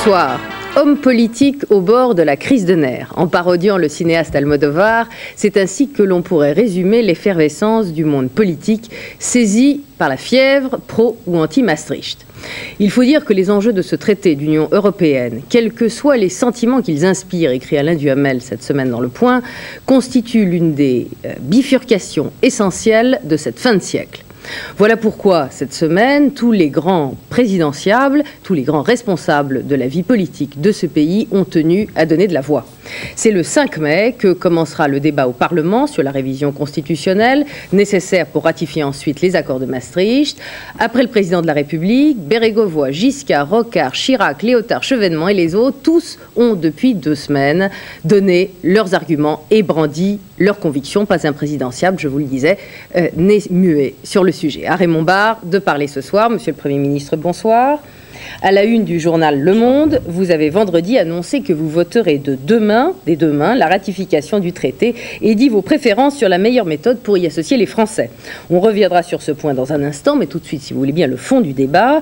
Bonsoir. Homme politique au bord de la crise de nerfs. En parodiant le cinéaste Almodovar, c'est ainsi que l'on pourrait résumer l'effervescence du monde politique saisi par la fièvre pro ou anti-Maastricht. Il faut dire que les enjeux de ce traité d'Union européenne, quels que soient les sentiments qu'ils inspirent, écrit Alain Duhamel cette semaine dans Le Point, constituent l'une des bifurcations essentielles de cette fin de siècle. Voilà pourquoi, cette semaine, tous les grands présidentiables, tous les grands responsables de la vie politique de ce pays ont tenu à donner de la voix. C'est le 5 mai que commencera le débat au Parlement sur la révision constitutionnelle, nécessaire pour ratifier ensuite les accords de Maastricht. Après le président de la République, Bérégovoy, Giscard, Rocard, Chirac, Léotard, Chevènement et les autres, tous ont depuis 2 semaines donné leurs arguments et brandi leurs convictions. Pas un présidentiable, je vous le disais, n'est muet sur le sujet. À Raymond Barre de parler ce soir. Monsieur le Premier ministre, bonsoir. À la une du journal Le Monde, vous avez vendredi annoncé que vous voterez dès demain, la ratification du traité et dit vos préférences sur la meilleure méthode pour y associer les Français. On reviendra sur ce point dans un instant, mais tout de suite, si vous voulez bien, le fond du débat.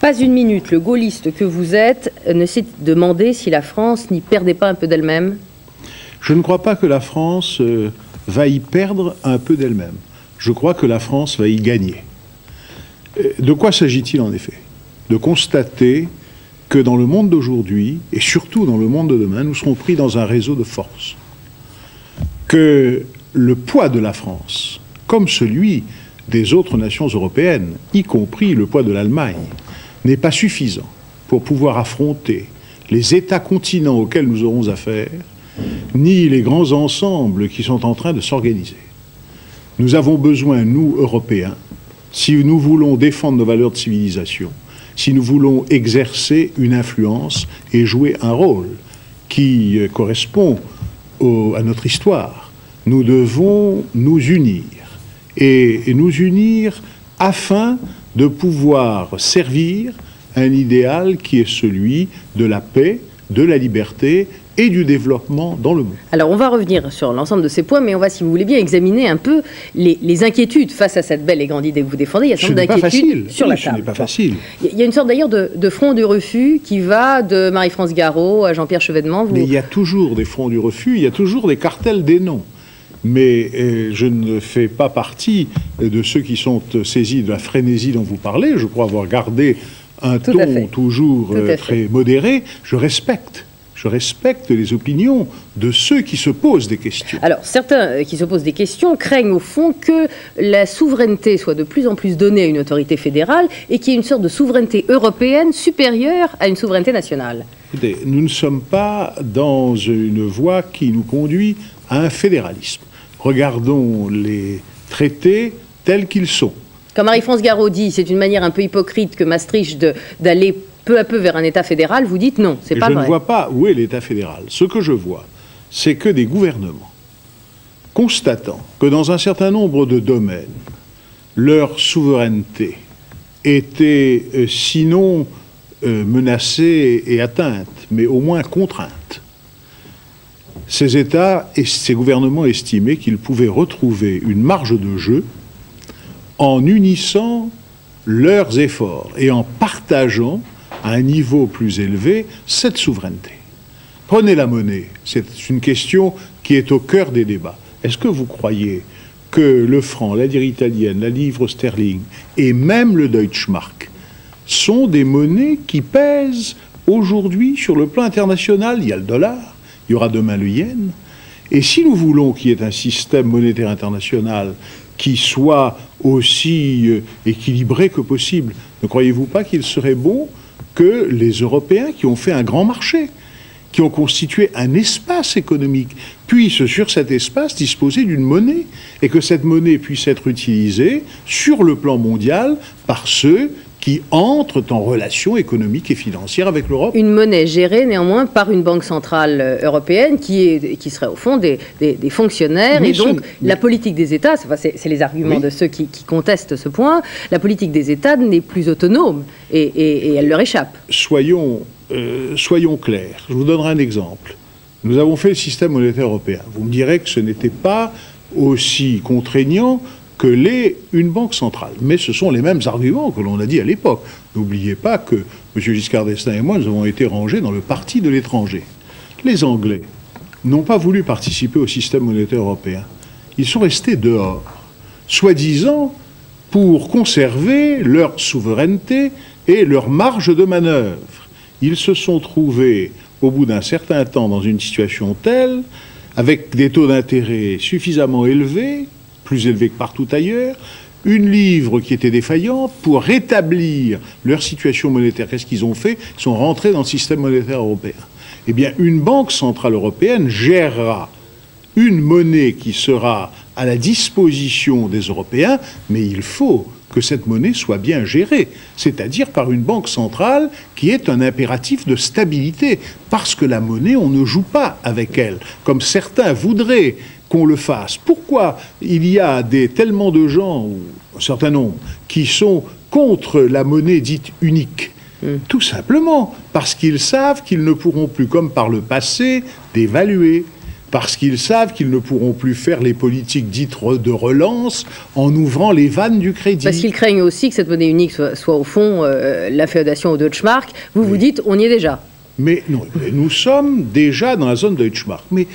Pas une minute, le gaulliste que vous êtes ne s'est demandé si la France n'y perdait pas un peu d'elle-même. Je ne crois pas que la France va y perdre un peu d'elle-même. Je crois que la France va y gagner. De quoi s'agit-il en effet? De constater que dans le monde d'aujourd'hui, et surtout dans le monde de demain, nous serons pris dans un réseau de force. Que le poids de la France, comme celui des autres nations européennes, y compris le poids de l'Allemagne, n'est pas suffisant pour pouvoir affronter les États-continents auxquels nous aurons affaire, ni les grands ensembles qui sont en train de s'organiser. Nous avons besoin, nous, Européens, si nous voulons défendre nos valeurs de civilisation, si nous voulons exercer une influence et jouer un rôle qui correspond à notre histoire, nous devons nous unir. Et nous unir afin de pouvoir servir un idéal qui est celui de la paix, de la liberté et du développement dans le monde. Alors on va revenir sur l'ensemble de ces points, mais on va, si vous voulez bien, examiner un peu les inquiétudes face à cette belle et grande idée que vous défendez. Il y a une sorte d'inquiétude sur la table. Ce n'est pas facile. Il y a une sorte d'ailleurs de front du refus qui va de Marie-France Garot à Jean-Pierre Chevènement. Mais il y a toujours des fronts du refus, il y a toujours des cartels des noms. Mais je ne fais pas partie de ceux qui sont saisis de la frénésie dont vous parlez. Je crois avoir gardé un ton toujours très modéré. Je respecte les opinions de ceux qui se posent des questions. Alors, certains qui se posent des questions craignent au fond que la souveraineté soit de plus en plus donnée à une autorité fédérale et qu'il y ait une sorte de souveraineté européenne supérieure à une souveraineté nationale. Écoutez, nous ne sommes pas dans une voie qui nous conduit à un fédéralisme. Regardons les traités tels qu'ils sont. Comme Marie-France Garot dit, c'est une manière un peu hypocrite que Maastricht d'aller peu à peu vers un État fédéral, vous dites non, c'est pas vrai. Je ne vois pas où est l'État fédéral. Ce que je vois, c'est que des gouvernements, constatant que dans un certain nombre de domaines, leur souveraineté était sinon menacée et atteinte, mais au moins contrainte, ces États et ces gouvernements estimaient qu'ils pouvaient retrouver une marge de jeu en unissant leurs efforts et en partageant à un niveau plus élevé cette souveraineté. Prenez la monnaie, c'est une question qui est au cœur des débats. Est-ce que vous croyez que le franc, la lire italienne, la livre sterling et même le Deutschmark sont des monnaies qui pèsent aujourd'hui sur le plan international? Il y a le dollar, il y aura demain le yen. Et si nous voulons qu'il y ait un système monétaire international qui soit aussi équilibré que possible, ne croyez-vous pas qu'il serait bon que les Européens qui ont fait un grand marché, qui ont constitué un espace économique, puissent sur cet espace disposer d'une monnaie et que cette monnaie puisse être utilisée sur le plan mondial par ceux qui entrent en relation économique et financière avec l'Europe. Une monnaie gérée néanmoins par une banque centrale européenne qui serait au fond des fonctionnaires. Oui, et donc la politique des États, c'est les arguments de ceux qui contestent ce point, la politique des États n'est plus autonome et elle leur échappe. Soyons clairs. Je vous donnerai un exemple. Nous avons fait le système monétaire européen. Vous me direz que ce n'était pas aussi contraignant que l'est une banque centrale. Mais ce sont les mêmes arguments que l'on a dit à l'époque. N'oubliez pas que M. Giscard d'Estaing et moi, nous avons été rangés dans le parti de l'étranger. Les Anglais n'ont pas voulu participer au système monétaire européen. Ils sont restés dehors, soi-disant pour conserver leur souveraineté et leur marge de manœuvre. Ils se sont trouvés, au bout d'un certain temps, dans une situation telle, avec des taux d'intérêt suffisamment élevés, plus élevés que partout ailleurs, une livre qui était défaillante, pour rétablir leur situation monétaire. Qu'est-ce qu'ils ont fait? Ils sont rentrés dans le système monétaire européen. Eh bien, une banque centrale européenne gérera une monnaie qui sera à la disposition des Européens, mais il faut que cette monnaie soit bien gérée, c'est-à-dire par une banque centrale qui est un impératif de stabilité, parce que la monnaie, on ne joue pas avec elle, comme certains voudraient qu'on le fasse. Pourquoi il y a tellement de gens, ou un certain nombre, qui sont contre la monnaie dite unique? Tout simplement parce qu'ils savent qu'ils ne pourront plus, comme par le passé, dévaluer, parce qu'ils savent qu'ils ne pourront plus faire les politiques dites de relance en ouvrant les vannes du crédit. Parce qu'ils craignent aussi que cette monnaie unique soit au fond la féodation au Deutschmark. Vous dites, on y est déjà. Mais non, nous sommes déjà dans la zone Deutschmark. Mais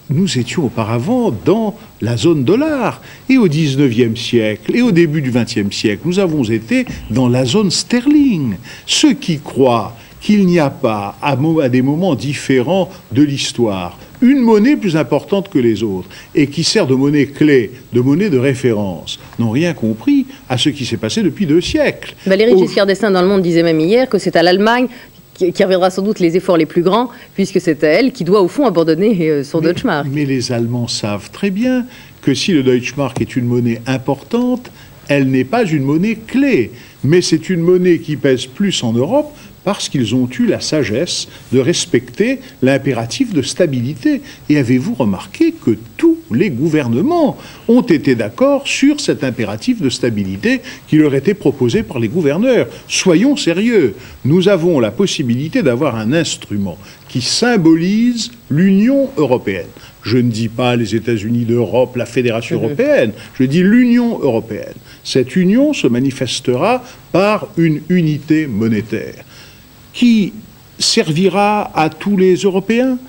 nous étions auparavant dans la zone dollar. Et au 19e siècle, et au début du 20e siècle, nous avons été dans la zone sterling. Ceux qui croient qu'il n'y a pas, à des moments différents de l'histoire, une monnaie plus importante que les autres, et qui sert de monnaie clé, de monnaie de référence, n'ont rien compris à ce qui s'est passé depuis 2 siècles. Valéry Giscard d'Estaing dans Le Monde disait même hier que c'est à l'Allemagne qui reviendra sans doute les efforts les plus grands, puisque c'est à elle qui doit au fond abandonner son Deutschmark. Mais les Allemands savent très bien que si le Deutschmark est une monnaie importante, elle n'est pas une monnaie clé, mais c'est une monnaie qui pèse plus en Europe, parce qu'ils ont eu la sagesse de respecter l'impératif de stabilité. Et avez-vous remarqué que tous les gouvernements ont été d'accord sur cet impératif de stabilité qui leur était proposé par les gouverneurs? Soyons sérieux, nous avons la possibilité d'avoir un instrument qui symbolise l'Union européenne. Je ne dis pas les États-Unis d'Europe, la Fédération européenne, je dis l'Union européenne. Cette union se manifestera par une unité monétaire qui servira à tous les Européens,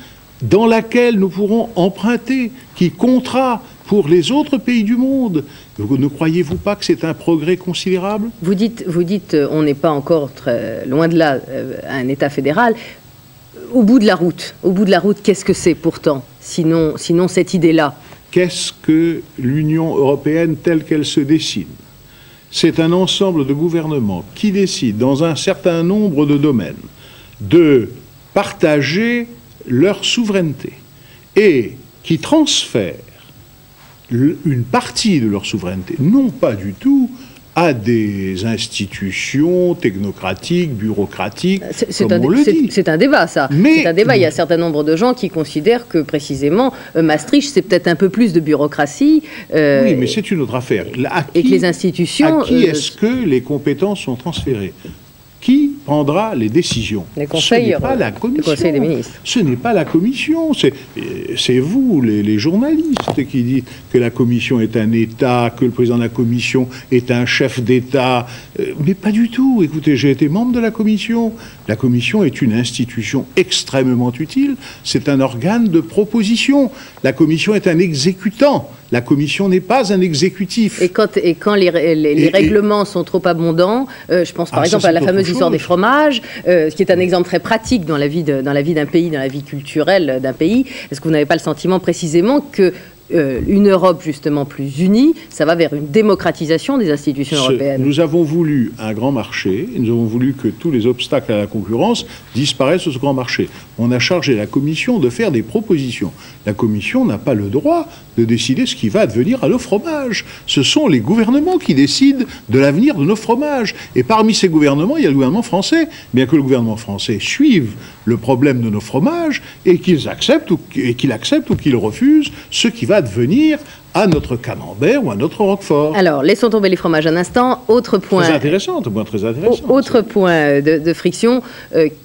dans laquelle nous pourrons emprunter, qui comptera pour les autres pays du monde. Ne croyez-vous pas que c'est un progrès considérable? Vous dites on n'est pas encore très loin de là, un État fédéral. Au bout de la route, qu'est-ce que c'est pourtant, sinon cette idée-là? Qu'est-ce que l'Union européenne telle qu'elle se dessine? C'est un ensemble de gouvernements qui décident, dans un certain nombre de domaines, de partager leur souveraineté et qui transfèrent une partie de leur souveraineté, non pas du tout à des institutions technocratiques, bureaucratiques, comme on le dit. C'est un débat, ça. C'est un débat. Il y a un certain nombre de gens qui considèrent que, précisément, Maastricht, c'est peut-être un peu plus de bureaucratie. Oui, mais c'est une autre affaire. Et que les institutions... À qui est-ce que les compétences sont transférées? Qui prendra les décisions? Les conseils, ce n'est pas la commission. Le Conseil des ministres. Ce n'est pas la commission. C'est vous, les journalistes, qui dites que la commission est un État, que le président de la commission est un chef d'État. Mais pas du tout. Écoutez, j'ai été membre de la commission. La commission est une institution extrêmement utile. C'est un organe de proposition. La commission est un exécutant. La commission n'est pas un exécutif. Et quand les règlements sont trop abondants, je pense par exemple à la fameuse histoire des fromages, qui est un exemple très pratique dans la vie d'un pays, dans la vie culturelle d'un pays. Est-ce que vous n'avez pas le sentiment précisément que une Europe justement plus unie, ça va vers une démocratisation des institutions européennes? Nous avons voulu un grand marché, et nous avons voulu que tous les obstacles à la concurrence disparaissent de ce grand marché. On a chargé la Commission de faire des propositions. La Commission n'a pas le droit de décider ce qui va advenir à nos fromages. Ce sont les gouvernements qui décident de l'avenir de nos fromages. Et parmi ces gouvernements, il y a le gouvernement français. Bien que le gouvernement français suive le problème de nos fromages et qu'il accepte ou qu'il refuse ce qui va advenir à notre camembert ou à notre roquefort. Alors, laissons tomber les fromages un instant. Autre point... Très intéressant, très intéressant. Autre point de friction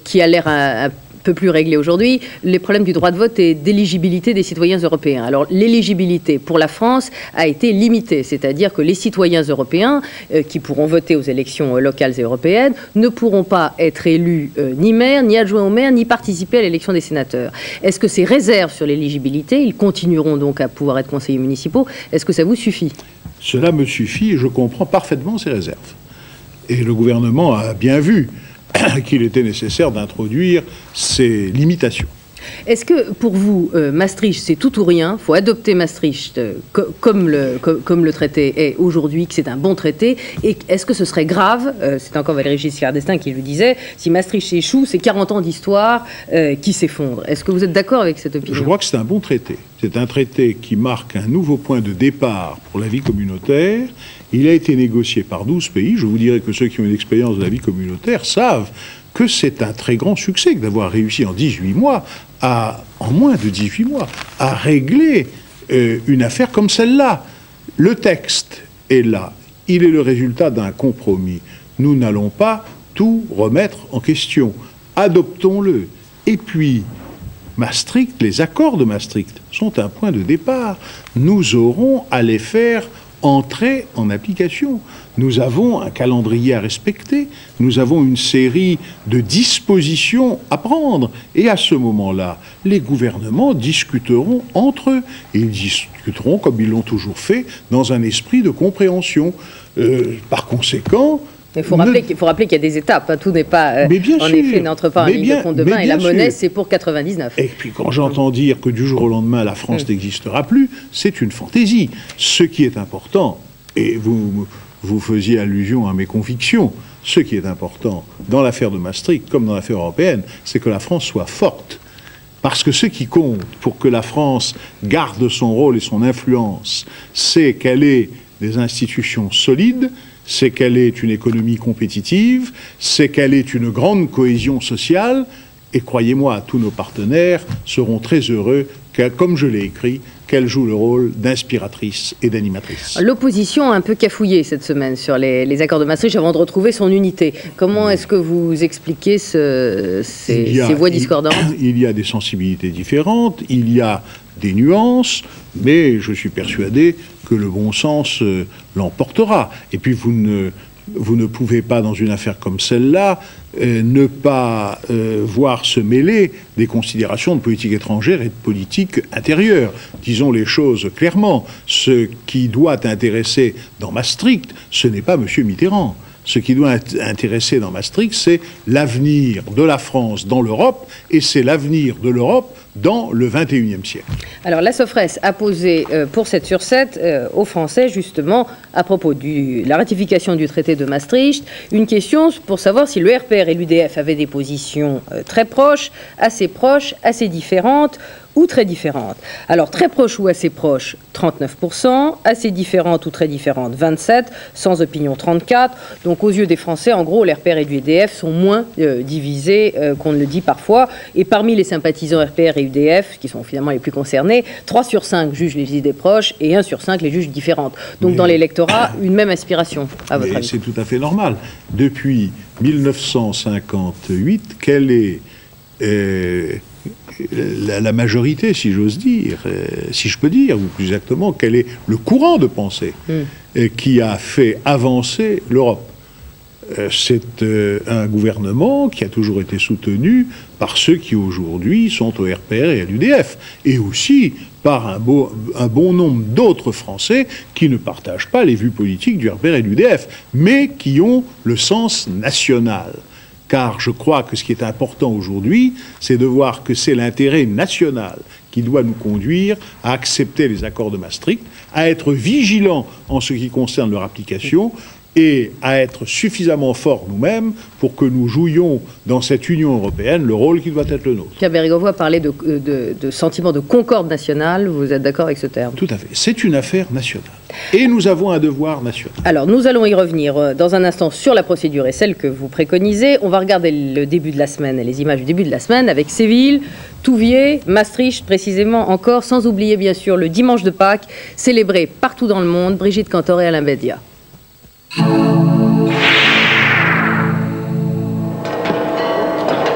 qui a l'air peut plus régler aujourd'hui les problèmes du droit de vote et d'éligibilité des citoyens européens. Alors, l'éligibilité pour la France a été limitée, c'est-à-dire que les citoyens européens qui pourront voter aux élections locales et européennes ne pourront pas être élus ni maire, ni adjoint au maire, ni participer à l'élection des sénateurs. Est-ce que ces réserves sur l'éligibilité, ils continueront donc à pouvoir être conseillers municipaux, est-ce que ça vous suffit? Cela me suffit et je comprends parfaitement ces réserves. Et le gouvernement a bien vu qu'il était nécessaire d'introduire ces limitations. Est-ce que pour vous, Maastricht, c'est tout ou rien? Il faut adopter Maastricht comme le traité est aujourd'hui, que c'est un bon traité. Et est-ce que ce serait grave, c'est encore Valéry Giscard d'Estaing qui le disait, si Maastricht échoue, c'est 40 ans d'histoire qui s'effondrent. Est-ce que vous êtes d'accord avec cette opinion? Je crois que c'est un bon traité. C'est un traité qui marque un nouveau point de départ pour la vie communautaire. Il a été négocié par 12 pays. Je vous dirais que ceux qui ont une expérience de la vie communautaire savent que c'est un très grand succès d'avoir réussi en 18 mois, en moins de 18 mois, à régler une affaire comme celle-là. Le texte est là. Il est le résultat d'un compromis. Nous n'allons pas tout remettre en question. Adoptons-le. Et puis, Maastricht, les accords de Maastricht sont un point de départ. Nous aurons à les faire entrer en application. Nous avons un calendrier à respecter, nous avons une série de dispositions à prendre. Et à ce moment-là, les gouvernements discuteront entre eux. Et ils discuteront, comme ils l'ont toujours fait, dans un esprit de compréhension. Par conséquent... Il faut rappeler qu'il y a des étapes. Hein. Tout n'est pas, effet, n'entre pas en ligne de compte demain. Et la monnaie, c'est pour 99. Et puis, quand j'entends dire que du jour au lendemain, la France n'existera plus, c'est une fantaisie. Ce qui est important, et vous faisiez allusion à mes convictions, ce qui est important dans l'affaire de Maastricht, comme dans l'affaire européenne, c'est que la France soit forte. Parce que ce qui compte pour que la France garde son rôle et son influence, c'est qu'elle ait des institutions solides, c'est qu'elle ait une économie compétitive, c'est qu'elle ait une grande cohésion sociale, et croyez-moi, tous nos partenaires seront très heureux, comme je l'ai écrit, qu'elle joue le rôle d'inspiratrice et d'animatrice. L'opposition a un peu cafouillé cette semaine sur les accords de Maastricht avant de retrouver son unité. Comment est-ce que vous expliquez ces voix discordantes? Il y a des sensibilités différentes, il y a des nuances, mais je suis persuadé que le bon sens l'emportera. Et puis vous ne pouvez pas, dans une affaire comme celle-là, ne pas voir se mêler des considérations de politique étrangère et de politique intérieure. Disons les choses clairement. Ce qui doit intéresser dans Maastricht, ce n'est pas M. Mitterrand. Ce qui doit intéresser dans Maastricht, c'est l'avenir de la France dans l'Europe, et c'est l'avenir de l'Europe dans le XXIe siècle. Alors la Sofres a posé pour 7 sur 7 aux Français, justement, à propos de la ratification du traité de Maastricht, une question pour savoir si le RPR et l'UDF avaient des positions très proches, assez différentes, ou très différentes. Alors, très proches ou assez proches, 39%, assez différentes ou très différentes, 27%, sans opinion, 34%. Donc, aux yeux des Français, en gros, les RPR et l'UDF sont moins divisés qu'on ne le dit parfois. Et parmi les sympathisants RPR et UDF, qui sont finalement les plus concernés, 3 sur 5 jugent les idées proches et 1 sur 5 les jugent différentes. Donc, dans l'électorat, une même aspiration, à votre avis. C'est tout à fait normal. Depuis 1958, quelle est la majorité, si j'ose dire, si je peux dire, ou plus exactement, quel est le courant de pensée qui a fait avancer l'Europe? C'est un gouvernement qui a toujours été soutenu par ceux qui aujourd'hui sont au RPR et à l'UDF, et aussi par un bon nombre d'autres Français qui ne partagent pas les vues politiques du RPR et de l'UDF, mais qui ont le sens national. Car je crois que ce qui est important aujourd'hui, c'est de voir que c'est l'intérêt national qui doit nous conduire à accepter les accords de Maastricht, à être vigilants en ce qui concerne leur application et à être suffisamment forts nous-mêmes pour que nous jouions dans cette Union européenne le rôle qui doit être le nôtre. Pierre Bérégovoy a parlé de sentiment de concorde nationale. Vous êtes d'accord avec ce terme? Tout à fait. C'est une affaire nationale. Et nous avons un devoir national. Alors, nous allons y revenir dans un instant sur la procédure et celle que vous préconisez. On va regarder le début de la semaine et les images du début de la semaine avec Séville, Touviers, Maastricht précisément encore, sans oublier bien sûr le dimanche de Pâques, célébré partout dans le monde. Brigitte Cantor et Alain Bédia.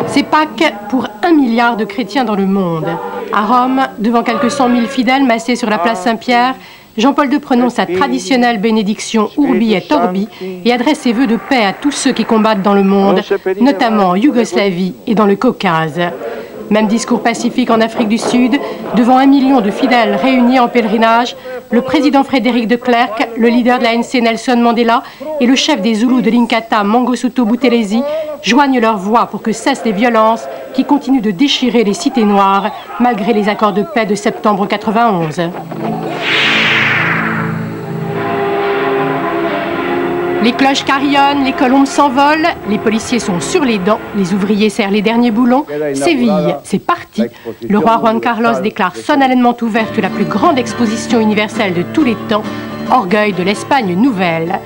C'est Pâques pour 1 000 milliards de chrétiens dans le monde. À Rome, devant quelques 100 000 fidèles massés sur la place Saint-Pierre, Jean-Paul II prononce sa traditionnelle bénédiction Urbi et Orbi et adresse ses vœux de paix à tous ceux qui combattent dans le monde, notamment en Yougoslavie et dans le Caucase. Même discours pacifique en Afrique du Sud, devant 1 million de fidèles réunis en pèlerinage, le président Frédéric de Klerk, le leader de l'ANC Nelson Mandela et le chef des Zoulous de l'Inkatha Mangosuthu Buthelezi joignent leurs voix pour que cessent les violences qui continuent de déchirer les cités noires malgré les accords de paix de septembre 91. Les cloches carillonnent, les colombes s'envolent, les policiers sont sur les dents, les ouvriers serrent les derniers boulons. Séville, c'est parti. Le roi Juan Carlos déclare solennellement ouverte la plus grande exposition universelle de tous les temps, orgueil de l'Espagne nouvelle.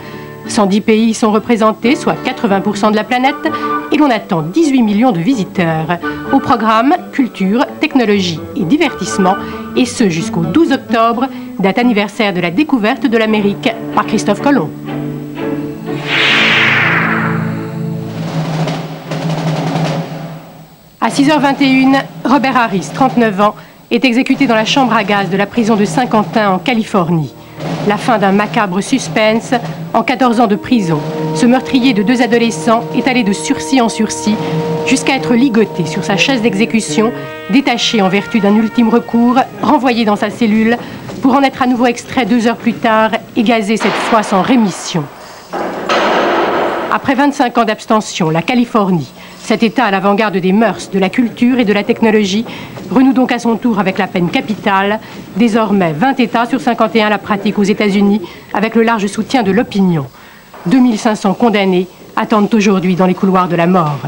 110 pays sont représentés, soit 80% de la planète, et l'on attend 18 millions de visiteurs. Au programme, culture, technologie et divertissement, et ce jusqu'au 12 octobre, date anniversaire de la découverte de l'Amérique par Christophe Colomb. À 6h21, Robert Harris, 39 ans, est exécuté dans la chambre à gaz de la prison de Saint-Quentin en Californie. La fin d'un macabre suspense en 14 ans de prison. Ce meurtrier de 2 adolescents est allé de sursis en sursis jusqu'à être ligoté sur sa chaise d'exécution, détaché en vertu d'un ultime recours, renvoyé dans sa cellule pour en être à nouveau extrait 2 heures plus tard et gazé cette fois sans rémission. Après 25 ans d'abstention, la Californie, cet État à l'avant-garde des mœurs, de la culture et de la technologie, renoue donc à son tour avec la peine capitale. Désormais, 20 États sur 51 la pratiquent aux États-Unis, avec le large soutien de l'opinion. 2500 condamnés attendent aujourd'hui dans les couloirs de la mort.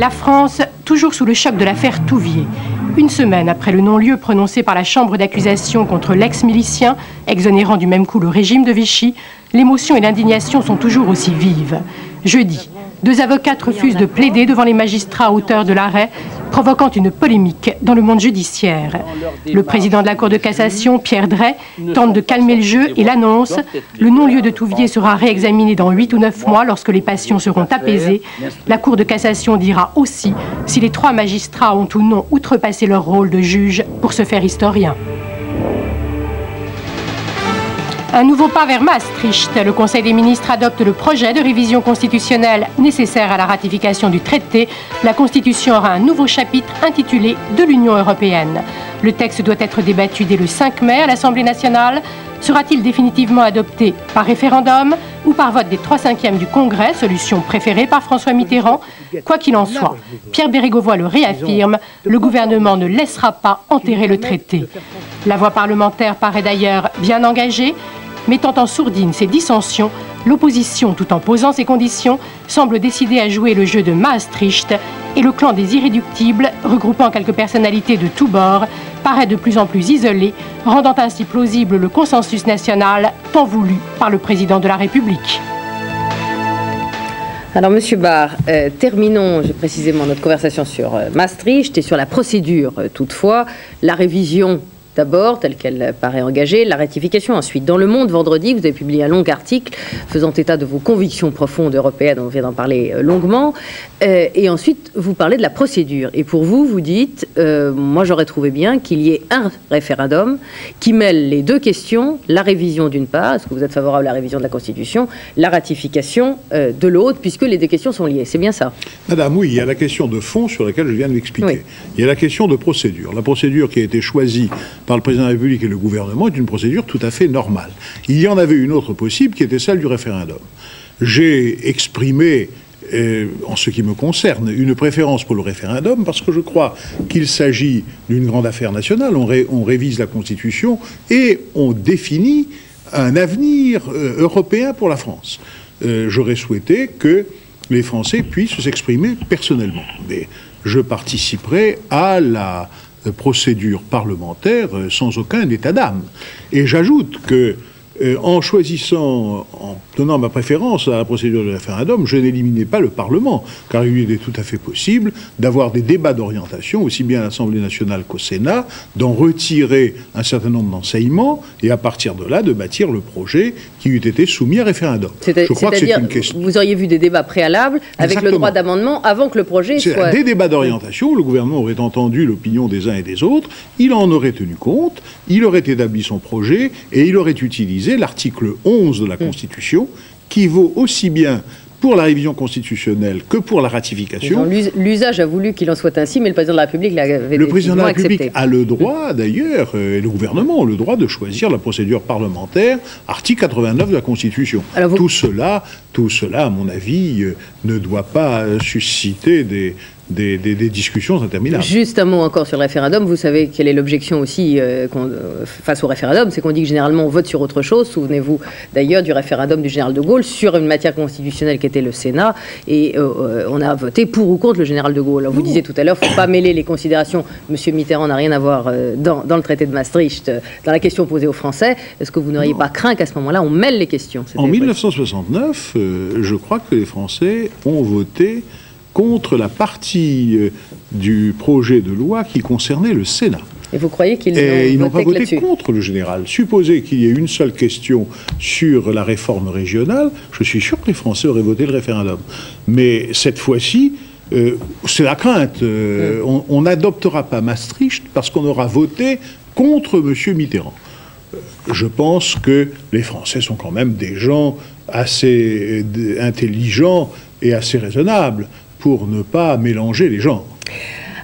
La France, toujours sous le choc de l'affaire Touvier. Une semaine après le non-lieu prononcé par la chambre d'accusation contre l'ex-milicien, exonérant du même coup le régime de Vichy, l'émotion et l'indignation sont toujours aussi vives. Jeudi, 2 avocates refusent de plaider devant les magistrats auteurs de l'arrêt, provoquant une polémique dans le monde judiciaire. Le président de la Cour de cassation, Pierre Drey, tente de calmer le jeu et l'annonce. Le non-lieu de Touvier sera réexaminé dans 8 ou 9 mois lorsque les passions seront apaisées. La Cour de cassation dira aussi si les 3 magistrats ont ou non outrepassé leur rôle de juge pour se faire historien. Un nouveau pas vers Maastricht. Le Conseil des ministres adopte le projet de révision constitutionnelle nécessaire à la ratification du traité. La Constitution aura un nouveau chapitre intitulé « De l'Union européenne ». Le texte doit être débattu dès le 5 mai à l'Assemblée nationale. Sera-t-il définitivement adopté par référendum ou par vote des 3/5 du Congrès, solution préférée par François Mitterrand? Quoi qu'il en soit, Pierre Bérégovoy le réaffirme, le gouvernement ne laissera pas enterrer le traité. La voie parlementaire paraît d'ailleurs bien engagée. Mettant en sourdine ces dissensions, l'opposition, tout en posant ses conditions, semble décidée à jouer le jeu de Maastricht et le clan des irréductibles, regroupant quelques personnalités de tous bords, paraît de plus en plus isolé, rendant ainsi plausible le consensus national tant voulu par le président de la République. Alors, Monsieur Barr, terminons précisément notre conversation sur Maastricht et sur la procédure. Toutefois, la révision d'abord, telle qu'elle paraît engagée, la ratification ensuite. Dans Le Monde, vendredi, vous avez publié un long article faisant état de vos convictions profondes européennes, on vient d'en parler longuement, et ensuite vous parlez de la procédure. Et pour vous, vous dites, moi j'aurais trouvé bien qu'il y ait un référendum qui mêle les 2 questions, la révision d'une part, est-ce que vous êtes favorable à la révision de la Constitution, la ratification de l'autre, puisque les 2 questions sont liées. C'est bien ça? Madame, oui, il y a la question de fond sur laquelle je viens de m'expliquer. Oui. Il y a la question de procédure. La procédure qui a été choisie par le président de la République et le gouvernement est une procédure tout à fait normale. Il y en avait une autre possible qui était celle du référendum. J'ai exprimé, en ce qui me concerne, une préférence pour le référendum parce que je crois qu'il s'agit d'une grande affaire nationale. On révise la Constitution et on définit un avenir européen pour la France. J'aurais souhaité que les Français puissent s'exprimer personnellement. Mais je participerai à la procédure parlementaire sans aucun état d'âme. Et j'ajoute que en choisissant, en donnant ma préférence à la procédure de référendum, je n'éliminais pas le Parlement, car il est tout à fait possible d'avoir des débats d'orientation, aussi bien à l'Assemblée nationale qu'au Sénat, d'en retirer un certain nombre d'enseignements, et à partir de là, de bâtir le projet qui eût été soumis à référendum. Je crois que c'est une question. Vous auriez vu des débats préalables avec le droit d'amendement avant que le projet soit... Des débats d'orientation, le gouvernement aurait entendu l'opinion des uns et des autres, il en aurait tenu compte, il aurait établi son projet, et il aurait utilisé l'article 11 de la Constitution, qui vaut aussi bien pour la révision constitutionnelle que pour la ratification. L'usage a voulu qu'il en soit ainsi, mais le président de la République l'avait accepté. Le président de la République a le droit, d'ailleurs, et le gouvernement a le droit de choisir la procédure parlementaire, article 89 de la Constitution. Alors tout cela, à mon avis, ne doit pas susciter des discussions interminables. Juste un mot encore sur le référendum. Vous savez quelle est l'objection aussi face au référendum, c'est qu'on dit que généralement on vote sur autre chose. Souvenez-vous d'ailleurs du référendum du général de Gaulle sur une matière constitutionnelle qui était le Sénat, et on a voté pour ou contre le général de Gaulle. Alors, vous disiez tout à l'heure, il ne faut pas mêler les considérations. Monsieur Mitterrand n'a rien à voir dans le traité de Maastricht, dans la question posée aux Français. Est-ce que vous n'auriez pas craint qu'à ce moment-là on mêle les questions? En 1969, je crois que les Français ont voté contre la partie du projet de loi qui concernait le Sénat. Et vous croyez qu'ils n'ont pas voté contre le général? Supposez qu'il y ait une seule question sur la réforme régionale, je suis sûr que les Français auraient voté le référendum. Mais cette fois-ci, c'est la crainte. On n'adoptera pas Maastricht parce qu'on aura voté contre M. Mitterrand. Je pense que les Français sont quand même des gens assez intelligents et assez raisonnables pour ne pas mélanger les genres.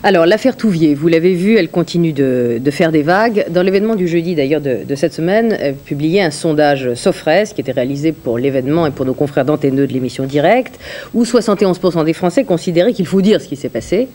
Alors, l'affaire Touvier, vous l'avez vu, elle continue de faire des vagues. Dans l'événement du jeudi, d'ailleurs, de cette semaine, publié un sondage Sofres, qui était réalisé pour l'événement et pour nos confrères d'Antenne 2 de l'émission Direct, où 71% des Français considéraient qu'il faut dire ce qui s'est passé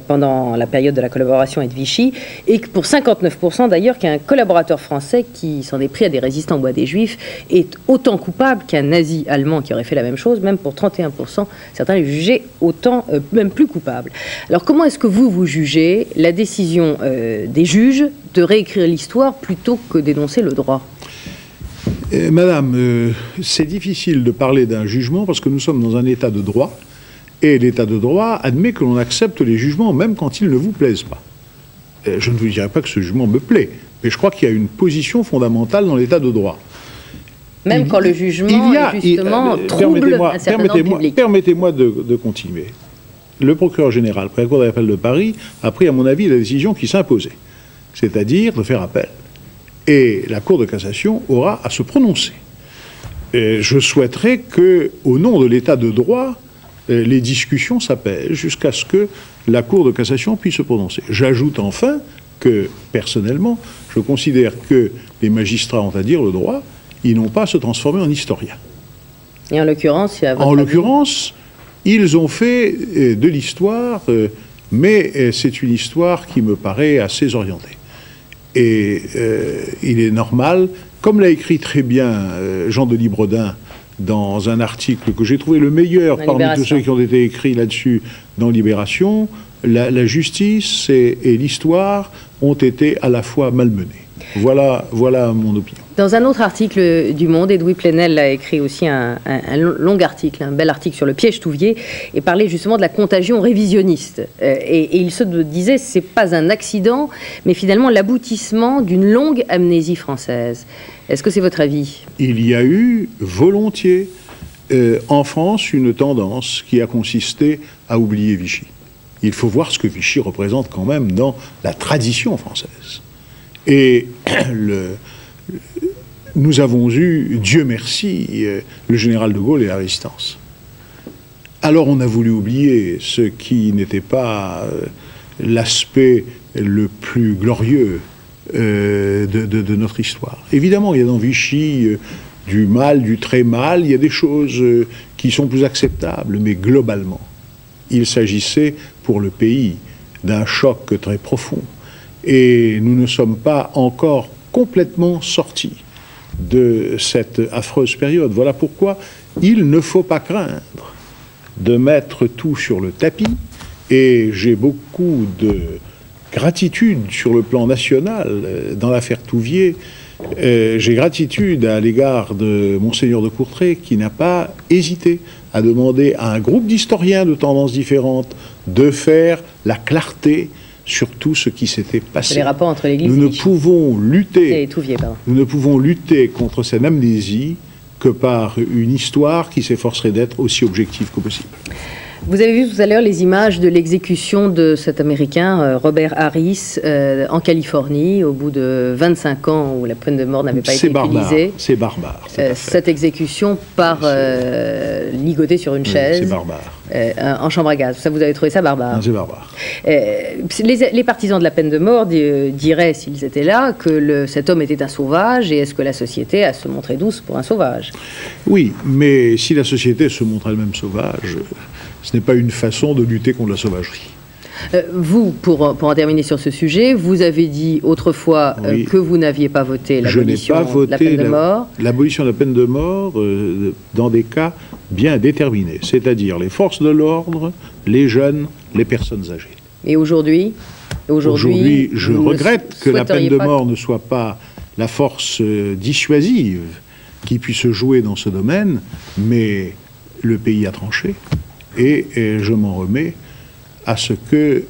pendant la période de la collaboration avec Vichy, et que pour 59% d'ailleurs, qu'un collaborateur français qui s'en est pris à des résistants au bois des Juifs est autant coupable qu'un nazi allemand qui aurait fait la même chose. Même pour 31%, certains les jugeaient autant, même plus coupable. Alors, comment est-ce que vous jugez la décision des juges de réécrire l'histoire plutôt que d'énoncer le droit? Madame, c'est difficile de parler d'un jugement parce que nous sommes dans un état de droit, et l'état de droit admet que l'on accepte les jugements même quand ils ne vous plaisent pas. Je ne vous dirai pas que ce jugement me plaît, mais je crois qu'il y a une position fondamentale dans l'état de droit. Même quand le jugement, justement, trouble un certain nombre public. Permettez-moi de continuer. Le procureur général, près la Cour d'appel de Paris, a pris, à mon avis, la décision qui s'imposait, c'est-à-dire de faire appel. Et la Cour de cassation aura à se prononcer. Et je souhaiterais que, au nom de l'état de droit, les discussions s'apaisent jusqu'à ce que la Cour de cassation puisse se prononcer. J'ajoute enfin que, personnellement, je considère que les magistrats ont à dire le droit, ils n'ont pas à se transformer en historiens. Et en l'occurrence, ils ont fait de l'histoire, mais c'est une histoire qui me paraît assez orientée. Et il est normal, comme l'a écrit très bien Jean-Denis Bredin dans un article que j'ai trouvé le meilleur parmi tous ceux qui ont été écrits là-dessus dans Libération, la justice et l'histoire ont été à la fois malmenées. Voilà mon opinion. Dans un autre article du Monde, Edoui Plenel a écrit aussi un long article, un bel article sur le piège Touvier, et parlait justement de la contagion révisionniste. Et il se disait, c'est pas un accident, mais finalement l'aboutissement d'une longue amnésie française. Est-ce que c'est votre avis? Il y a eu volontiers en France une tendance qui a consisté à oublier Vichy. Il faut voir ce que Vichy représente quand même dans la tradition française. Et nous avons eu, Dieu merci, le général de Gaulle et la Résistance. Alors on a voulu oublier ce qui n'était pas l'aspect le plus glorieux de notre histoire. Évidemment, il y a dans Vichy du mal, du très mal, il y a des choses qui sont plus acceptables, mais globalement, il s'agissait pour le pays d'un choc très profond. Et nous ne sommes pas encore complètement sortis de cette affreuse période. Voilà pourquoi il ne faut pas craindre de mettre tout sur le tapis. Et j'ai beaucoup de gratitude sur le plan national dans l'affaire Touvier J'ai gratitude à l'égard de Monseigneur de Courtrai qui n'a pas hésité à demander à un groupe d'historiens de tendances différentes de faire la clarté sur tout ce qui s'était passé. Les rapports entre l'Église nous ne pouvons lutter, nous ne pouvons lutter contre cette amnésie que par une histoire qui s'efforcerait d'être aussi objective que possible. Vous avez vu tout à l'heure les images de l'exécution de cet Américain, Robert Harris, en Californie, au bout de 25 ans où la peine de mort n'avait pas été utilisée. C'est barbare. Cette exécution par ligoté sur une chaise. C'est barbare. En chambre à gaz. Ça, vous avez trouvé ça barbare? C'est barbare. Les partisans de la peine de mort diraient, s'ils étaient là, que cet homme était un sauvage, et est-ce que la société a se montré douce pour un sauvage? Oui, mais si la société se montre elle-même sauvage, ce n'est pas une façon de lutter contre la sauvagerie. Vous, pour en terminer sur ce sujet, vous avez dit autrefois que vous n'aviez pas voté l'abolition de la peine de mort. L'abolition de la peine de mort dans des cas bien déterminés, c'est-à-dire les forces de l'ordre, les jeunes, les personnes âgées. Et aujourd'hui, je regrette que la peine de mort ne soit pas la force dissuasive qui puisse jouer dans ce domaine, mais le pays a tranché. Et je m'en remets à ce que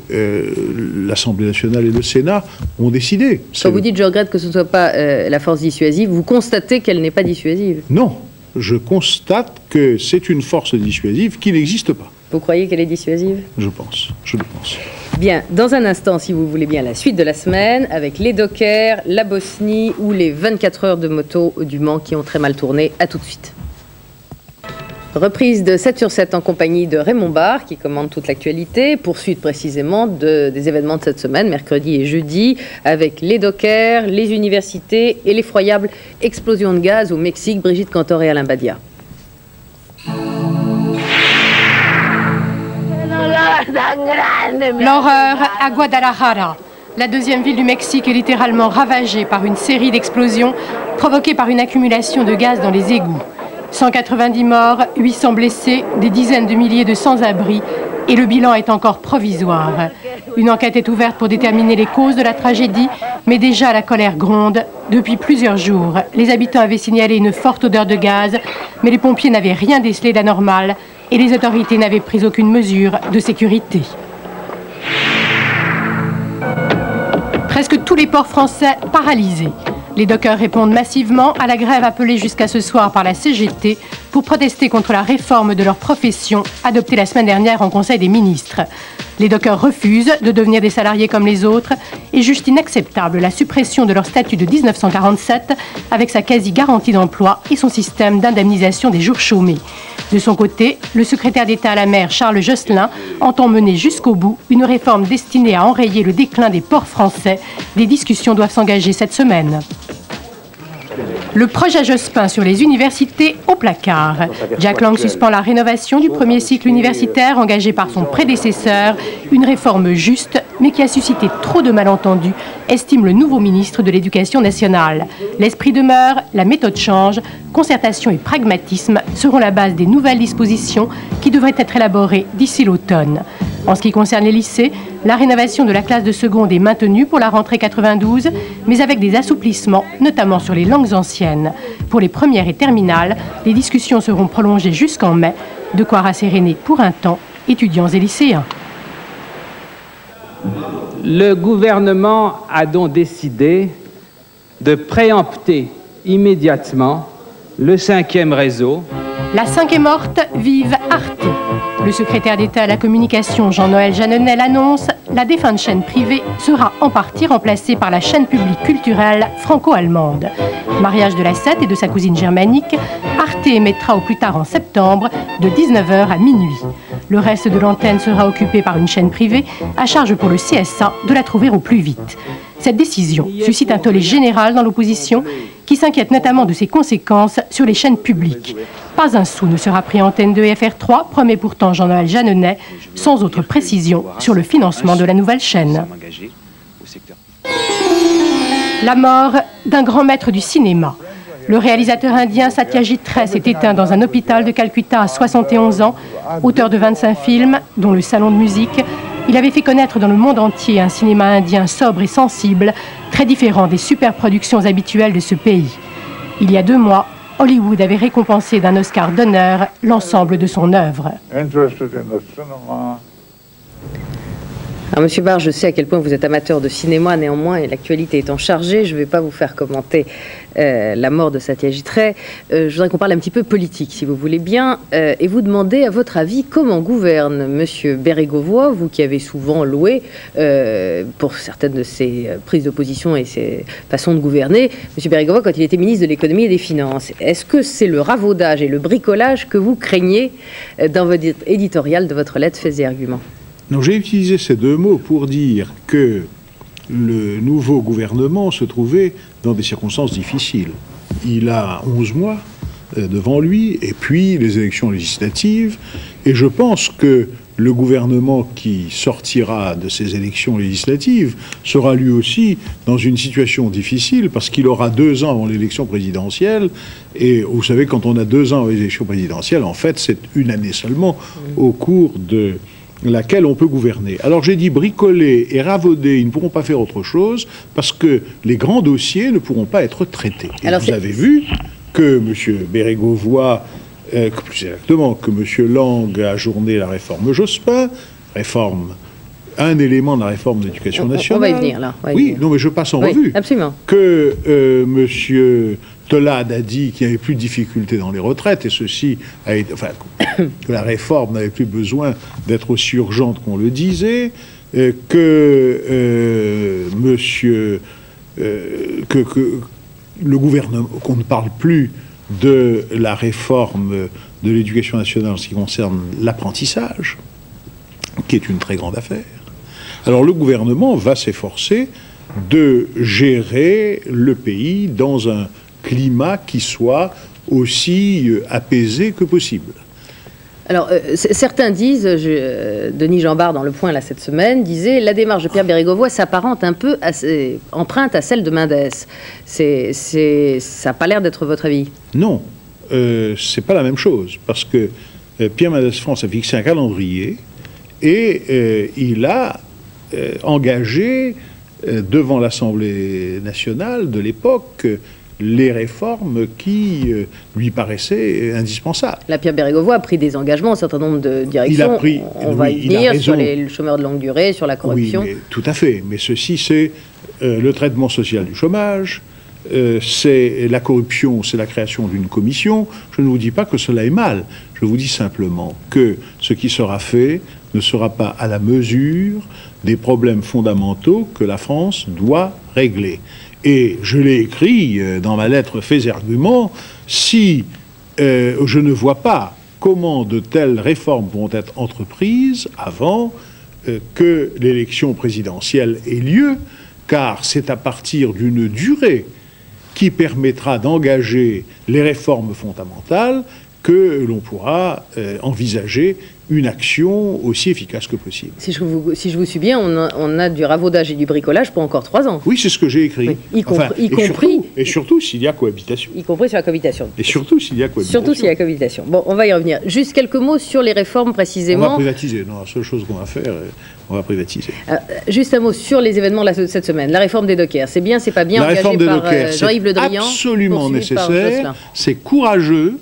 l'Assemblée nationale et le Sénat ont décidé. Quand vous dites « je regrette que ce ne soit pas la force dissuasive », vous constatez qu'elle n'est pas dissuasive? Non, je constate que c'est une force dissuasive qui n'existe pas. Vous croyez qu'elle est dissuasive? Je le pense. Bien, dans un instant, si vous voulez bien, la suite de la semaine, avec les dockers, la Bosnie ou les 24 heures de moto du Mans qui ont très mal tourné. À tout de suite. Reprise de 7 sur 7 en compagnie de Raymond Barre qui commande toute l'actualité, poursuite précisément des événements de cette semaine, mercredi et jeudi, avec les dockers, les universités et l'effroyable explosion de gaz au Mexique. Brigitte Cantor et Alain Badia. L'horreur à Guadalajara. La deuxième ville du Mexique est littéralement ravagée par une série d'explosions provoquées par une accumulation de gaz dans les égouts. 190 morts, 800 blessés, des dizaines de milliers de sans-abri et le bilan est encore provisoire. Une enquête est ouverte pour déterminer les causes de la tragédie, mais déjà la colère gronde. Depuis plusieurs jours, les habitants avaient signalé une forte odeur de gaz, mais les pompiers n'avaient rien décelé d'anormal et les autorités n'avaient pris aucune mesure de sécurité. Presque tous les ports français paralysés. Les dockers répondent massivement à la grève appelée jusqu'à ce soir par la CGT pour protester contre la réforme de leur profession adoptée la semaine dernière en Conseil des ministres. Les dockers refusent de devenir des salariés comme les autres et jugent inacceptable la suppression de leur statut de 1947 avec sa quasi-garantie d'emploi et son système d'indemnisation des jours chômés. De son côté, le secrétaire d'État à la mer, Charles Jocelyn, entend mener jusqu'au bout une réforme destinée à enrayer le déclin des ports français. Des discussions doivent s'engager cette semaine. Le projet Jospin sur les universités au placard. Jack Lang suspend la rénovation du premier cycle universitaire engagé par son prédécesseur. Une réforme juste, mais qui a suscité trop de malentendus, estime le nouveau ministre de l'Éducation nationale. L'esprit demeure, la méthode change. Concertation et pragmatisme seront la base des nouvelles dispositions qui devraient être élaborées d'ici l'automne. En ce qui concerne les lycées, la rénovation de la classe de seconde est maintenue pour la rentrée 92, mais avec des assouplissements, notamment sur les langues anciennes. Pour les premières et terminales, les discussions seront prolongées jusqu'en mai, de quoi rasséréner pour un temps étudiants et lycéens. Le gouvernement a donc décidé de préempter immédiatement le 5e réseau. La 5 est morte, vive Arte. Le secrétaire d'État à la communication, Jean-Noël Jeanneney, annonce la défunte chaîne privée sera en partie remplacée par la chaîne publique culturelle franco-allemande. Mariage de la 7 et de sa cousine germanique, Arte émettra au plus tard en septembre de 19h à minuit. Le reste de l'antenne sera occupé par une chaîne privée, à charge pour le CSA de la trouver au plus vite. Cette décision suscite un tollé général dans l'opposition qui s'inquiète notamment de ses conséquences sur les chaînes publiques. Pas un sou ne sera pris Antenne 2 et FR3, promet pourtant Jean-Noël Jeanneney, sans autre précision sur le financement de la nouvelle chaîne. La mort d'un grand maître du cinéma. Le réalisateur indien Satyajit Ray s'est éteint dans un hôpital de Calcutta à 71 ans, auteur de 25 films, dont Le Salon de musique, Il avait fait connaître dans le monde entier un cinéma indien sobre et sensible, très différent des superproductions habituelles de ce pays. Il y a 2 mois, Hollywood avait récompensé d'un Oscar d'honneur l'ensemble de son œuvre. Alors, Monsieur Barre, je sais à quel point vous êtes amateur de cinéma, néanmoins, et l'actualité étant chargée, je ne vais pas vous faire commenter la mort de Satyajit Ray. Je voudrais qu'on parle un petit peu politique, si vous voulez bien, et vous demander, à votre avis, comment gouverne Monsieur Bérégovoy, vous qui avez souvent loué pour certaines de ses prises d'opposition et ses façons de gouverner, Monsieur Bérégovoy, quand il était ministre de l'économie et des finances. Est-ce que c'est le ravaudage et le bricolage que vous craignez dans votre éditorial de votre lettre Faits et Arguments? Non, j'ai utilisé ces 2 mots pour dire que le nouveau gouvernement se trouvait dans des circonstances difficiles. Il a 11 mois devant lui, et puis les élections législatives, et je pense que le gouvernement qui sortira de ces élections législatives sera lui aussi dans une situation difficile, parce qu'il aura 2 ans avant l'élection présidentielle, et vous savez, quand on a 2 ans avant l'élection présidentielle, en fait, c'est une année seulement au cours de laquelle on peut gouverner. Alors j'ai dit bricoler et ravauder, ils ne pourront pas faire autre chose parce que les grands dossiers ne pourront pas être traités. Et vous avez vu que M. Bérégovoy, plus exactement, que M. Lang a ajourné la réforme Jospin, un élément de la réforme de l'éducation nationale. On va y venir, là. Oui, non, mais je passe en revue. Absolument. Que M. Tolade a dit qu'il n'y avait plus de difficultés dans les retraites, et ceci a été, enfin, que la réforme n'avait plus besoin d'être aussi urgente qu'on le disait, que le gouvernement, qu'on ne parle plus de la réforme de l'éducation nationale en ce qui concerne l'apprentissage, qui est une très grande affaire. Alors le gouvernement va s'efforcer de gérer le pays dans un climat qui soit aussi apaisé que possible. Alors, certains disent, Denis Jeanbart dans Le Point là, cette semaine, disait la démarche de Pierre Bérégovoy s'apparente un peu, empreinte à celle de Mendès. Ça n'a pas l'air d'être votre avis? Non, c'est pas la même chose, parce que Pierre Mendès France a fixé un calendrier et il a engagé devant l'Assemblée nationale de l'époque les réformes qui lui paraissaient indispensables. La Pierre Bérégovoy a pris des engagements, un certain nombre de directions. On va y venir sur le chômeurs de longue durée, sur la corruption. Oui, mais, tout à fait. Mais ceci, c'est le traitement social du chômage, c'est la corruption, c'est la création d'une commission. Je ne vous dis pas que cela est mal. Je vous dis simplement que ce qui sera fait ne sera pas à la mesure des problèmes fondamentaux que la France doit régler. Et je l'ai écrit dans ma lettre Faits et Arguments, si je ne vois pas comment de telles réformes pourront être entreprises avant que l'élection présidentielle ait lieu, car c'est à partir d'une durée qui permettra d'engager les réformes fondamentales que l'on pourra envisager une action aussi efficace que possible. Si je vous suis bien, on a du ravaudage et du bricolage pour encore 3 ans. Oui, c'est ce que j'ai écrit. Oui, et surtout s'il y a cohabitation. Y compris sur la cohabitation. Et surtout s'il y a cohabitation. Surtout s'il y a cohabitation. Bon, on va y revenir. Juste quelques mots sur les réformes précisément. On va privatiser. Non, la seule chose qu'on va faire, on va privatiser. Juste un mot sur les événements de cette semaine. La réforme des dockers. C'est bien, c'est pas bien, engagé par Jean-Yves Le Drian. Absolument nécessaire. C'est courageux.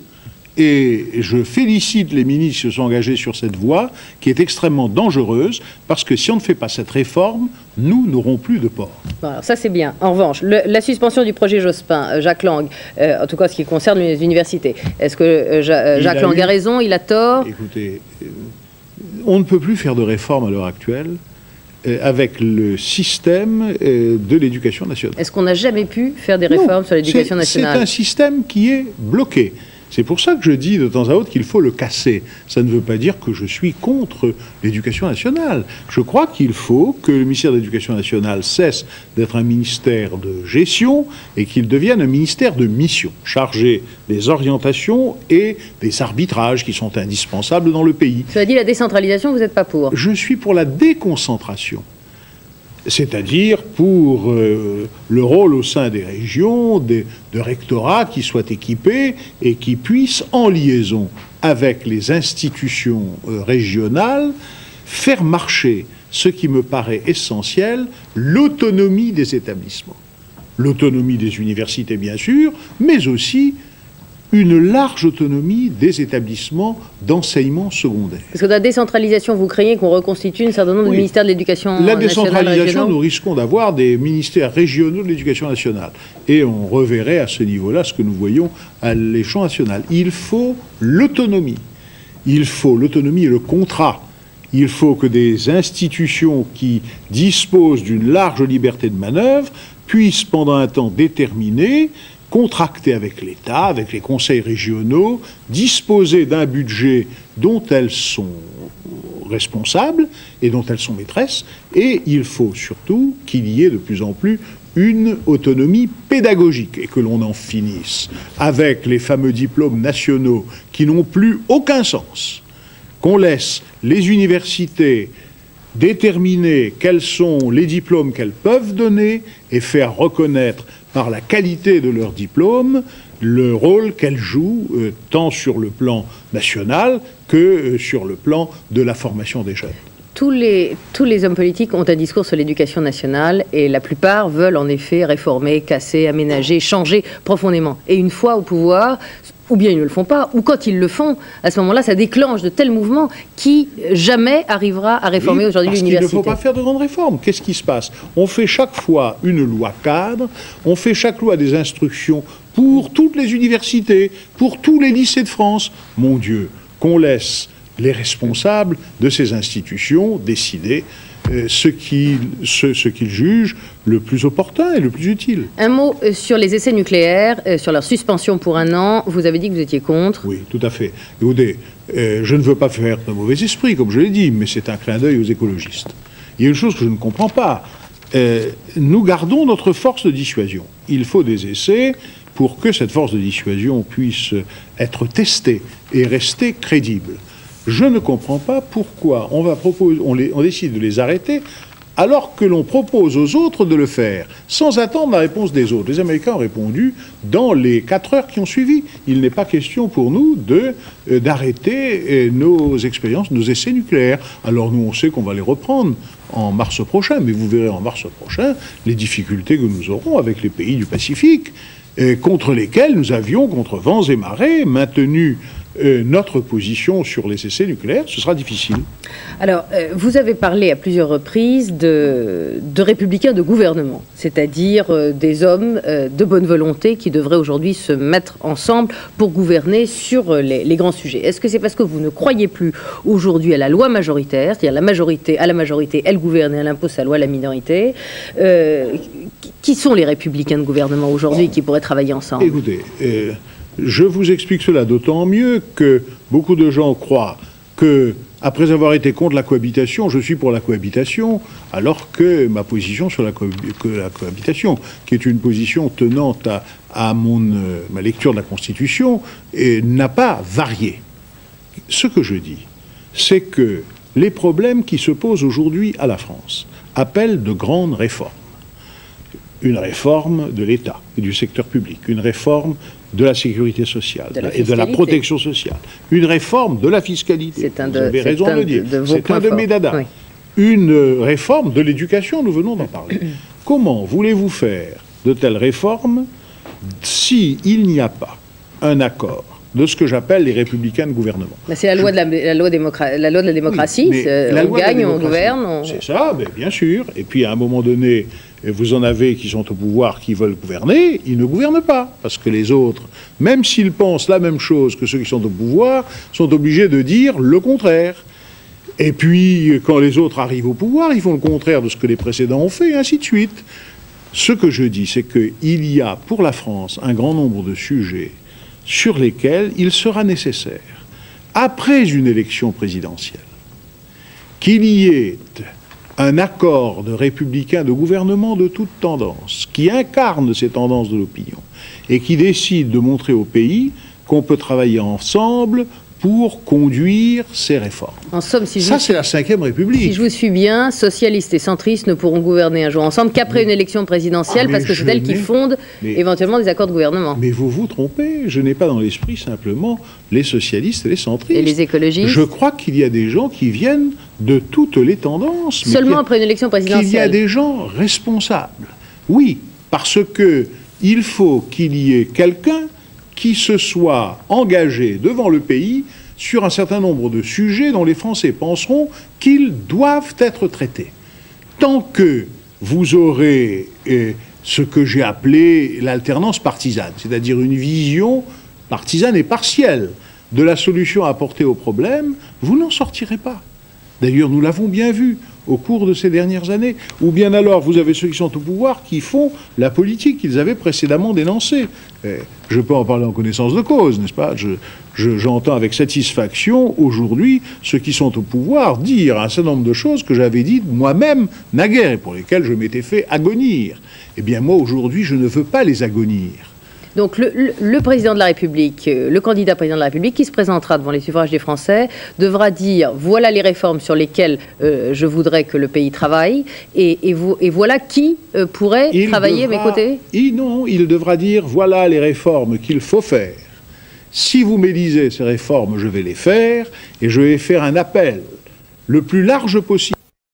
Et je félicite les ministres qui se sont engagés sur cette voie, qui est extrêmement dangereuse, parce que si on ne fait pas cette réforme, nous n'aurons plus de port. Bon, alors ça c'est bien. En revanche, la suspension du projet Jospin, Jacques Lang, en tout cas ce qui concerne les universités, est-ce que Jacques Lang a raison, il a tort? Écoutez, on ne peut plus faire de réforme à l'heure actuelle avec le système de l'éducation nationale. Est-ce qu'on n'a jamais pu faire des réformes sur l'éducation nationale? C'est un système qui est bloqué. C'est pour ça que je dis de temps à autre qu'il faut le casser. Ça ne veut pas dire que je suis contre l'éducation nationale. Je crois qu'il faut que le ministère de l'Éducation nationale cesse d'être un ministère de gestion et qu'il devienne un ministère de mission, chargé des orientations et des arbitrages qui sont indispensables dans le pays. Cela dit, la décentralisation, vous n'êtes pas pour? Je suis pour la déconcentration. C'est-à-dire pour le rôle au sein des régions, de rectorats qui soient équipés et qui puissent, en liaison avec les institutions régionales, faire marcher ce qui me paraît essentiel, l'autonomie des établissements. L'autonomie des universités, bien sûr, mais aussi une large autonomie des établissements d'enseignement secondaire. Parce que dans la décentralisation, vous craignez qu'on reconstitue un certain nombre de ministères de l'éducation nationale. La décentralisation, nous risquons d'avoir des ministères régionaux de l'éducation nationale. Et on reverrait à ce niveau-là ce que nous voyons à l'échelon national. Il faut l'autonomie. Il faut l'autonomie et le contrat. Il faut que des institutions qui disposent d'une large liberté de manœuvre puissent, pendant un temps déterminé, contracter avec l'État, avec les conseils régionaux, disposer d'un budget dont elles sont responsables et dont elles sont maîtresses, et il faut surtout qu'il y ait de plus en plus une autonomie pédagogique et que l'on en finisse avec les fameux diplômes nationaux qui n'ont plus aucun sens, qu'on laisse les universités déterminer quels sont les diplômes qu'elles peuvent donner et faire reconnaître par la qualité de leur diplôme le rôle qu'elles jouent tant sur le plan national que sur le plan de la formation des jeunes. Tous les hommes politiques ont un discours sur l'éducation nationale et la plupart veulent en effet réformer, casser, aménager, changer profondément. Et une fois au pouvoir, ou bien ils ne le font pas, ou quand ils le font, à ce moment-là, ça déclenche de tels mouvements qui jamais arrivera à réformer aujourd'hui l'université. Il ne faut pas faire de grandes réformes. Qu'est-ce qui se passe? On fait chaque fois une loi cadre, on fait chaque loi des instructions pour toutes les universités, pour tous les lycées de France. Mon Dieu, qu'on laisse les responsables de ces institutions décider ce qu'ils jugent le plus opportun et le plus utile. Un mot sur les essais nucléaires, sur leur suspension pour 1 an. Vous avez dit que vous étiez contre. Oui, tout à fait. Écoutez, je ne veux pas faire de mauvais esprit, comme je l'ai dit, mais c'est un clin d'œil aux écologistes. Il y a une chose que je ne comprends pas. Nous gardons notre force de dissuasion. Il faut des essais pour que cette force de dissuasion puisse être testée et rester crédible. Je ne comprends pas pourquoi on décide de les arrêter alors que l'on propose aux autres de le faire, sans attendre la réponse des autres. Les Américains ont répondu dans les 4 heures qui ont suivi. Il n'est pas question pour nous d'arrêter nos expériences, nos essais nucléaires. Alors nous, on sait qu'on va les reprendre en mars prochain, mais vous verrez en mars prochain les difficultés que nous aurons avec les pays du Pacifique, contre lesquels nous avions, contre vents et marées, maintenu notre position sur les essais nucléaires. Ce sera difficile. Alors, vous avez parlé à plusieurs reprises de républicains de gouvernement, c'est-à-dire des hommes de bonne volonté qui devraient aujourd'hui se mettre ensemble pour gouverner sur les grands sujets. Est-ce que c'est parce que vous ne croyez plus aujourd'hui à la loi majoritaire, c'est-à-dire à la majorité, elle gouverne et elle impose sa loi à la minorité? Qui sont les républicains de gouvernement aujourd'hui qui pourraient travailler ensemble? Écoutez, je vous explique cela d'autant mieux que beaucoup de gens croient que, après avoir été contre la cohabitation, je suis pour la cohabitation, alors que ma position sur la cohabitation, qui est une position tenante à ma lecture de la Constitution, n'a pas varié. Ce que je dis, c'est que les problèmes qui se posent aujourd'hui à la France appellent de grandes réformes. Une réforme de l'État et du secteur public, une réforme de la sécurité sociale et de la protection sociale, une réforme de la fiscalité, vous avez raison de le dire, c'est un de mes dadas, oui. Une réforme de l'éducation, nous venons d'en parler. Comment voulez-vous faire de telles réformes s'il n'y a pas un accord de ce que j'appelle les républicains de gouvernement? C'est la loi de la démocratie, oui, on gagne, on gouverne. C'est ça, mais bien sûr, et puis à un moment donné, vous en avez qui sont au pouvoir, qui veulent gouverner, ils ne gouvernent pas. Parce que les autres, même s'ils pensent la même chose que ceux qui sont au pouvoir, sont obligés de dire le contraire. Et puis, quand les autres arrivent au pouvoir, ils font le contraire de ce que les précédents ont fait, et ainsi de suite. Ce que je dis, c'est qu'il y a pour la France un grand nombre de sujets sur lesquels il sera nécessaire, après une élection présidentielle, qu'il y ait un accord de républicains de gouvernement de toute tendance, qui incarne ces tendances de l'opinion et qui décide de montrer au pays qu'on peut travailler ensemble pour conduire ces réformes. En somme, c'est la Ve République. Si je vous suis bien, socialistes et centristes ne pourront gouverner un jour ensemble qu'après une élection présidentielle, parce que c'est elle qui fonde éventuellement des accords de gouvernement. Mais vous vous trompez. Je n'ai pas dans l'esprit simplement les socialistes et les centristes. Et les écologistes? Je crois qu'il y a des gens qui viennent de toutes les tendances. Seulement après une élection présidentielle? Qu'il y a des gens responsables. Oui, parce que il faut qu'il y ait quelqu'un qui se soit engagé devant le pays sur un certain nombre de sujets dont les Français penseront qu'ils doivent être traités. Tant que vous aurez ce que j'ai appelé l'alternance partisane, c'est-à-dire une vision partisane et partielle de la solution à apporter au problème, vous n'en sortirez pas. D'ailleurs, nous l'avons bien vu au cours de ces dernières années. Ou bien alors, vous avez ceux qui sont au pouvoir qui font la politique qu'ils avaient précédemment dénoncée. Je peux en parler en connaissance de cause, n'est-ce pas? J'entends avec satisfaction, aujourd'hui, ceux qui sont au pouvoir dire un certain nombre de choses que j'avais dites moi-même naguère et pour lesquelles je m'étais fait agonir. Eh bien, moi, aujourd'hui, je ne veux pas les agonir. Donc le président de la République, le candidat président de la République qui se présentera devant les suffrages des Français devra dire voilà les réformes sur lesquelles je voudrais que le pays travaille et voilà qui pourrait travailler à mes côtés. Non, il devra dire voilà les réformes qu'il faut faire. Si vous m'élisez ces réformes, je vais les faire et je vais faire un appel le plus large possible